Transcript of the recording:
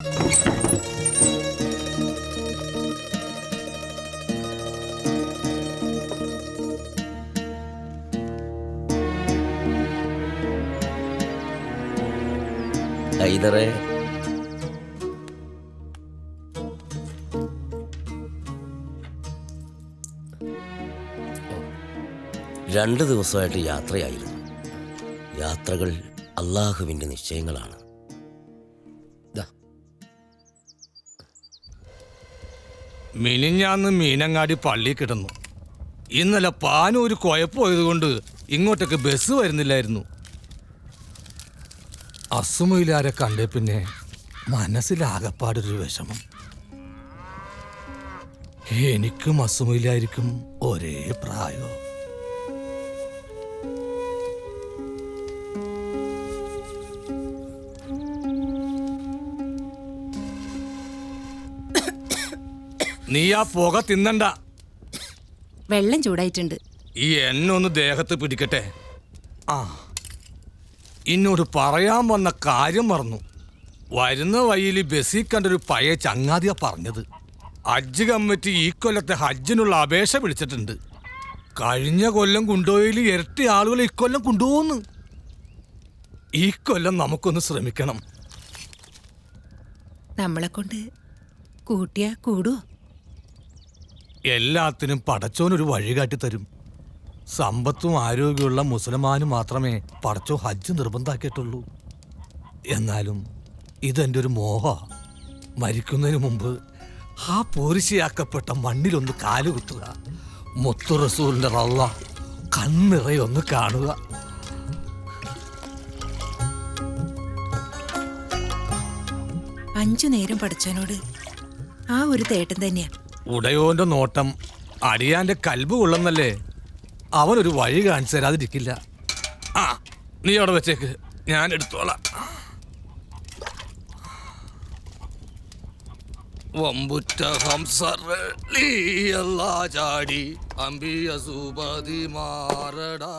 ഹൈദറേ, രണ്ട് ദിവസമായിട്ട് യാത്രയായിരുന്നു. യാത്രകൾ അള്ളാഹുവിൻ്റെ നിശ്ചയങ്ങളാണ്. മിനിഞ്ഞാന്ന് മീനങ്ങാടി പള്ളി കിടന്നു. ഇന്നലെ പാനൂര് കുഴപ്പമായതുകൊണ്ട് ഇങ്ങോട്ടേക്ക് ബസ് വരുന്നില്ലായിരുന്നു. അസുമയിലാരെ കണ്ടേ പിന്നെ മനസ്സിലാകപ്പാടൊരു വിഷമം. എനിക്കും അസുമയിലായിരിക്കും ഒരേ പ്രായോ. നീ ആ പുക തിന്നണ്ട. വെള്ളം ചൂടായിട്ടുണ്ട്. ഈ എണ്ണ ഒന്ന് ദേഹത്ത് പിടിക്കട്ടെ. ആ, എന്നോട് പറയാൻ വന്ന കാര്യം മറന്നു. വരുന്ന വഴിയിൽ ബസ്സിൽ കണ്ടൊരു പഴയ ചങ്ങാതിയാ പറഞ്ഞത്. ഹജ്ജ് കമ്മിറ്റി ഈ കൊല്ലത്തെ ഹജ്ജിനുള്ള അപേക്ഷ വിളിച്ചിട്ടുണ്ട്. കഴിഞ്ഞ കൊല്ലം കൊണ്ടുപോയതിൽ ഇരട്ടി ആളുകൾ ഇക്കൊല്ലം കൊണ്ടുപോകുന്നു. ഈ കൊല്ലം നമുക്കൊന്ന് ശ്രമിക്കണം. നമ്മളെ കൊണ്ട് കൂട്ടിയാ കൂടുവോ? എല്ലാത്തിനും പടച്ചോനൊരു വഴികാട്ടി തരും. സമ്പത്തും ആരോഗ്യമുള്ള മുസൽമാനും മാത്രമേ പടച്ചോ ഹജ്ജ് നിർബന്ധാക്കിയിട്ടുള്ളൂ. എന്നാലും ഇതെൻ്റെ ഒരു മോഹ. മരിക്കുന്നതിന് മുമ്പ് ആ പോരിശയാക്കപ്പെട്ട മണ്ണിലൊന്ന് കാലുകുത്തുക, മുത്തു റസൂലിന്റെ റള കണ്ണിറയൊന്ന് കാണുക. അഞ്ചു നേരം പഠിച്ചവനോട് ആ ഒരു തേട്ടം തന്നെയാ. ഉടയോന്റെ നോട്ടം അടിയാന്റെ കൽബ് കൊള്ളുന്നല്ലേ. അവനൊരു വഴി കാണിച്ചു തരാതിരിക്കില്ല. ആ, നീ അവിടെ വെച്ചേക്ക്, ഞാൻ എടുത്തോളാം. വമ്പുറ്റ ഹംസറ ചാടി അമ്പിയ സുപതി മാറടാ.